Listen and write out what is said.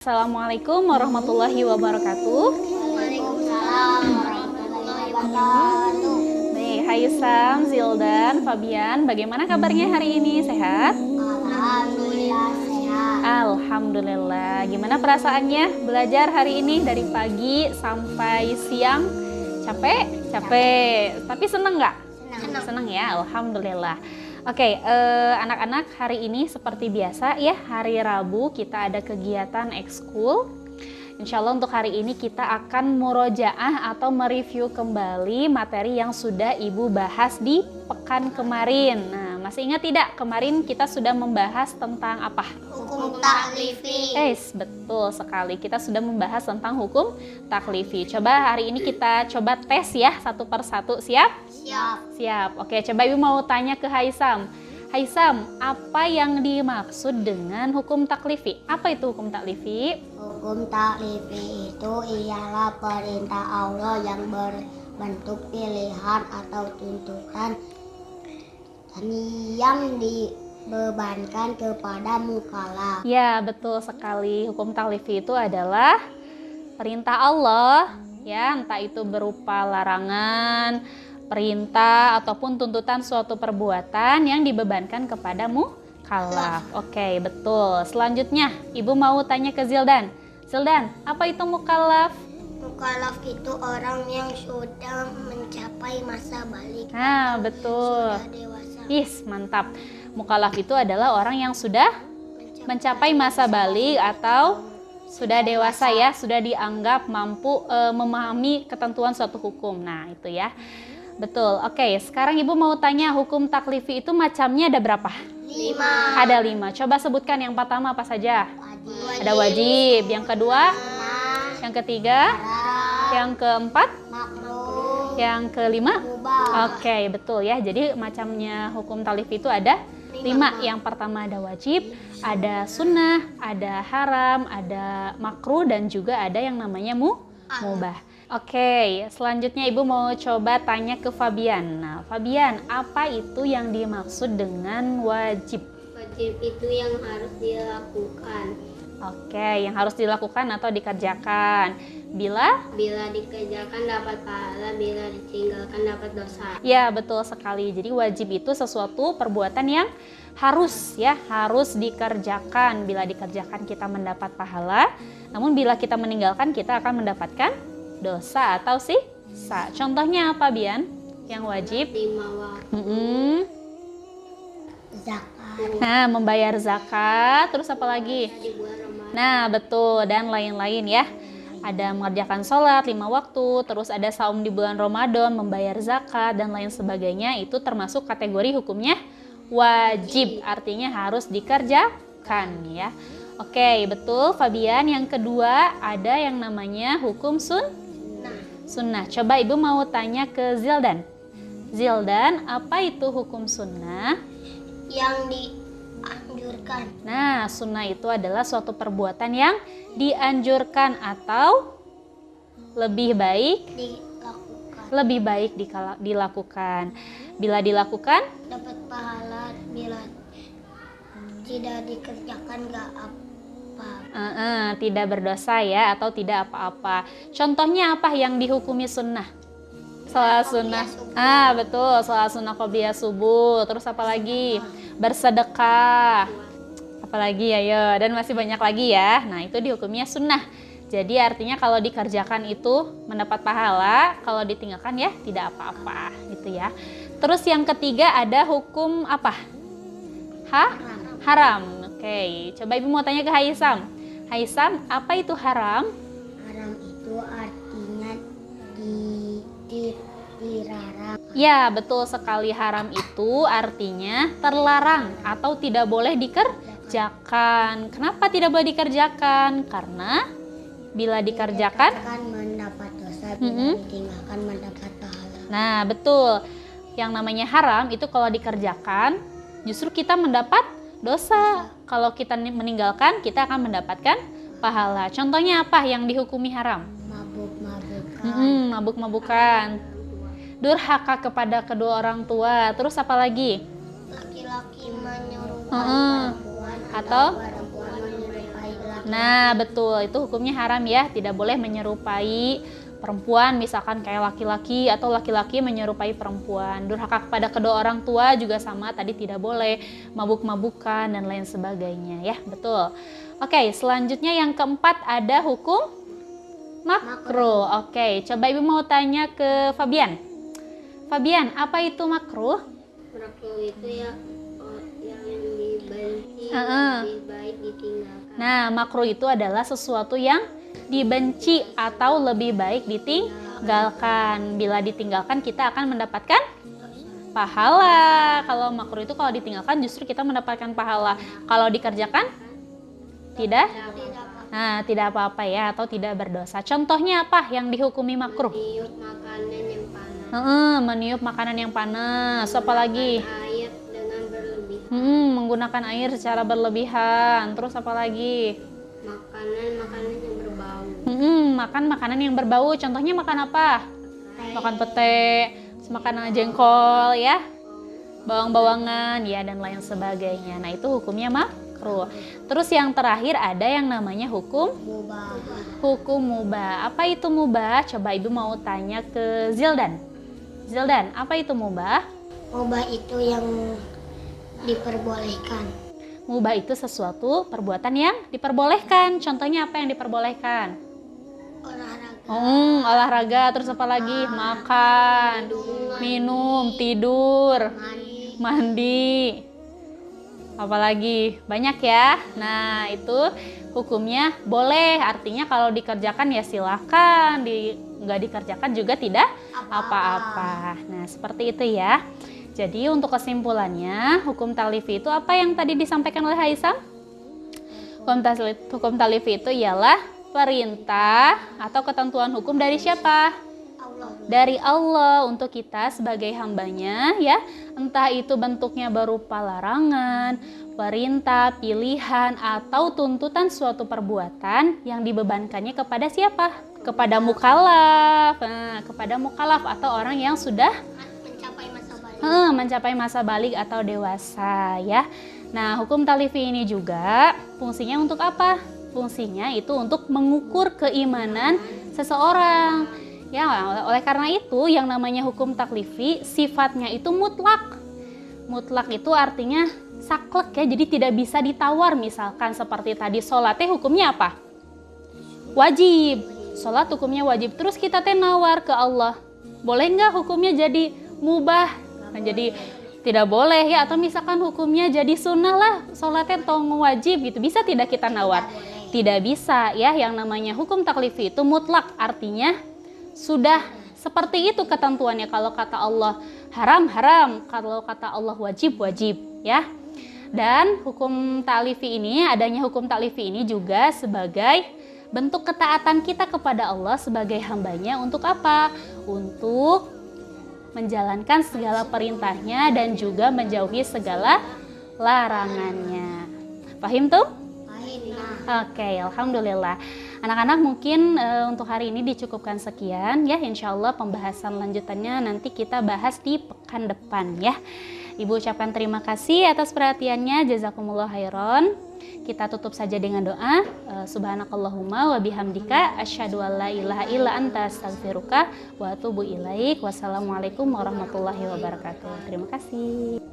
Assalamualaikum warahmatullahi wabarakatuh. Waalaikumsalam warahmatullahi wabarakatuh. Baik, hai Sam, Zildan, Fabian, bagaimana kabarnya hari ini? Sehat? Alhamdulillah sehat. Alhamdulillah. Gimana perasaannya belajar hari ini dari pagi sampai siang? Capek? Capek. Tapi seneng nggak? Seneng ya, Alhamdulillah. Oke, anak-anak, hari ini seperti biasa ya, hari Rabu kita ada kegiatan ekskul. Insya Allah untuk hari ini kita akan murojaah atau mereview kembali materi yang sudah Ibu bahas di pekan kemarin. Nah, masih ingat tidak kemarin kita sudah membahas tentang apa? Hukum taklifi. Betul sekali, kita sudah membahas tentang hukum taklifi. Coba hari ini kita coba tes ya satu persatu, siap? Siap. Siap. Oke, coba Ibu mau tanya ke Haisam. Haisam, apa yang dimaksud dengan hukum taklifi? Apa itu hukum taklifi? Hukum taklifi itu ialah perintah Allah yang berbentuk pilihan atau tuntutan dan yang dibebankan kepada mukallaf. Ya, betul sekali. Hukum taklifi itu adalah perintah Allah, ya, entah itu berupa larangan, perintah ataupun tuntutan suatu perbuatan yang dibebankan kepada mukallaf. Oke, betul. Selanjutnya, Ibu mau tanya ke Zildan. Zildan, apa itu mukallaf? Mukallaf itu orang yang sudah mencapai masa balik. Nah, betul. Sudah dewasa. Mantap. Mukallaf itu adalah orang yang sudah mencapai masa balik atau sudah dewasa ya, sudah dianggap mampu memahami ketentuan suatu hukum. Nah, itu ya. Betul. Oke, sekarang Ibu mau tanya hukum taklifi itu macamnya ada berapa? 5. Ada 5. Coba sebutkan yang pertama apa saja? Wajib. Ada wajib. Yang kedua? Sunnah. Yang ketiga? Haram. Yang keempat? Makruh. Yang kelima? Mubah. Oke, betul ya. Jadi macamnya hukum taklifi itu ada 5. Yang pertama ada wajib, ada sunnah, ada haram, ada makruh, dan juga ada yang namanya mubah. Oke, selanjutnya Ibu mau coba tanya ke Fabian. Nah, Fabian, apa itu yang dimaksud dengan wajib? Wajib itu yang harus dilakukan. Oke, yang harus dilakukan atau dikerjakan. Bila dikerjakan dapat pahala, bila ditinggalkan dapat dosa. Ya, betul sekali. Jadi wajib itu sesuatu perbuatan yang harus dikerjakan. Bila dikerjakan kita mendapat pahala, namun bila kita meninggalkan kita akan mendapatkan dosa atau siksa. Contohnya apa, Bian? Yang wajib? 5 waktu. Zakat. Nah, membayar zakat. Terus apa lagi? Di bulan Ramadan. Nah, betul, dan lain-lain ya. Ada mengerjakan sholat 5 waktu, terus ada saum di bulan Ramadan, membayar zakat, dan lain sebagainya. Itu termasuk kategori hukumnya wajib, artinya harus dikerjakan ya. Oke, betul Fabian. Yang kedua ada yang namanya hukum sunnah. Coba Ibu mau tanya ke Zildan. Zildan, apa itu hukum sunnah? Yang dianjurkan. Nah, sunnah itu adalah suatu perbuatan yang dianjurkan atau lebih baik dilakukan. Bila dilakukan Dapat pahala, bila tidak dikerjakan gak apa. Tidak berdosa ya, atau tidak apa-apa. Contohnya apa yang dihukumi sunnah? Salat sunnah. Betul, salat sunnah qobliyah subuh. Terus apa lagi? Bersedekah. Apalagi ya, dan masih banyak lagi ya. Nah, itu dihukumnya sunnah. Jadi artinya kalau dikerjakan itu mendapat pahala, kalau ditinggalkan ya tidak apa-apa gitu ya. Terus yang ketiga ada hukum apa? Haram. Oke, coba Ibu mau tanya ke Haisam. Haisam, apa itu haram? Haram itu artinya dilarang. Ya, betul sekali. Haram itu artinya terlarang atau tidak boleh dikerjakan. Kenapa tidak boleh dikerjakan? Karena bila dikerjakan akan mendapat dosa, bila ditinggalkan mendapat pahala. Nah, betul. Yang namanya haram itu kalau dikerjakan justru kita mendapat dosa. Kalau kita meninggalkan kita akan mendapatkan pahala. Contohnya apa yang dihukumi haram? Mabuk-mabukan. Durhaka kepada kedua orang tua. Terus apa lagi? Laki-laki menyerupai Atau perempuan menyerupai Nah, betul. Itu hukumnya haram ya. Tidak boleh menyerupai perempuan, misalkan kayak laki-laki atau laki-laki menyerupai perempuan. Durhaka kepada kedua orang tua juga sama, tadi tidak boleh. Mabuk-mabukan dan lain sebagainya ya. Betul. Oke, selanjutnya yang keempat ada hukum makruh. Oke, coba Ibu mau tanya ke Fabian. Fabian, apa itu makruh? Makruh itu ya yang dibenci lebih baik ditinggalkan. Nah, makruh itu adalah sesuatu yang dibenci atau lebih baik ditinggalkan. Bila ditinggalkan kita akan mendapatkan pahala. Kalau makruh itu kalau ditinggalkan justru kita mendapatkan pahala. Kalau dikerjakan tidak? Nah, tidak apa-apa ya atau tidak berdosa. Contohnya apa yang dihukumi makruh? Meniup makanan yang panas. Meniup makanan yang panas. Apa lagi? Air dengan berlebihan. Menggunakan air secara berlebihan. Terus apa lagi? Makanan yang berbau. Makan makanan yang berbau. Contohnya makan apa? Makan pete, makan jengkol ya, bawang-bawangan ya dan lain sebagainya. Nah, itu hukumnya makruh. Terus yang terakhir ada yang namanya hukum mubah. Apa itu mubah? Coba Ibu mau tanya ke Zildan. Zildan, apa itu mubah? Mubah itu yang diperbolehkan. Mubah itu sesuatu perbuatan yang diperbolehkan. Contohnya apa yang diperbolehkan? Olahraga. Olahraga, terus apa lagi? Makan, minum, tidur, mandi. Apalagi? Banyak ya. Nah, itu hukumnya boleh. Artinya kalau dikerjakan ya silakan, nggak dikerjakan juga tidak apa-apa. Nah, seperti itu ya. Jadi untuk kesimpulannya, hukum taklifi itu apa yang tadi disampaikan oleh Haisam? Hukum taklifi itu ialah perintah atau ketentuan hukum dari siapa? Dari Allah untuk kita sebagai hambanya ya. Entah itu bentuknya berupa larangan, perintah, pilihan, atau tuntutan suatu perbuatan yang dibebankannya kepada siapa? Kepada mukallaf. Nah, kepada mukallaf atau orang yang sudah mencapai masa balik atau dewasa ya. Nah, hukum taklifi ini juga fungsinya untuk apa? Fungsinya itu untuk mengukur keimanan seseorang. Ya, oleh karena itu yang namanya hukum taklifi sifatnya itu mutlak. Mutlak itu artinya saklek ya, jadi tidak bisa ditawar. Misalkan seperti tadi sholatnya hukumnya apa? Wajib. Sholat hukumnya wajib. Terus kita nawar ke Allah. Boleh nggak hukumnya jadi mubah? Nah, jadi tidak boleh ya, atau misalkan hukumnya jadi sunnah lah, sholatnya tong wajib gitu, bisa tidak kita nawar? Tidak bisa ya, yang namanya hukum taklifi itu mutlak, artinya sudah seperti itu ketentuannya. Kalau kata Allah haram, haram, kalau kata Allah wajib, wajib ya. Dan hukum taklifi ini, adanya hukum taklifi ini juga sebagai bentuk ketaatan kita kepada Allah sebagai hambanya untuk apa? Untuk menjalankan segala perintahnya dan juga menjauhi segala larangannya. Paham tuh? Oke, alhamdulillah. Anak-anak mungkin untuk hari ini dicukupkan sekian ya. Insya Allah pembahasan lanjutannya nanti kita bahas di pekan depan ya. Ibu ucapkan terima kasih atas perhatiannya. Jazakumullah khairan. Kita tutup saja dengan doa. Subhanakallahumma wa bihamdika asyhadu an la ilaha illa anta astaghfiruka wa atubu ilaik. Wassalamualaikum warahmatullahi wabarakatuh. Terima kasih.